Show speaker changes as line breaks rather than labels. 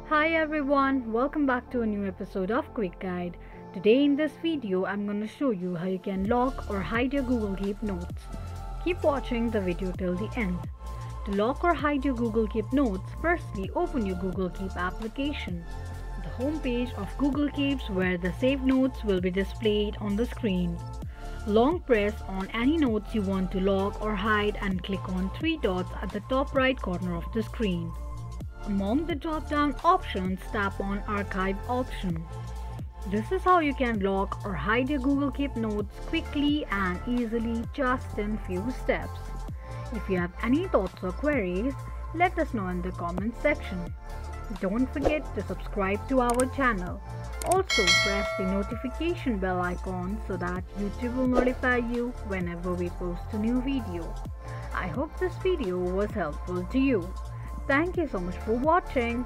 Hi everyone, welcome back to a new episode of Quick Guide. Today in this video, I'm going to show you how you can lock or hide your Google Keep notes. Keep watching the video till the end. To lock or hide your Google Keep notes, firstly open your Google Keep application. The home page of Google Keeps where the saved notes will be displayed on the screen. Long press on any notes you want to lock or hide and click on three dots at the top right corner of the screen. Among the drop-down options, tap on Archive option. This is how you can lock or hide your Google Keep notes quickly and easily just in few steps. If you have any thoughts or queries, let us know in the comments section. Don't forget to subscribe to our channel. Also press the notification bell icon so that YouTube will notify you whenever we post a new video. I hope this video was helpful to you. Thank you so much for watching.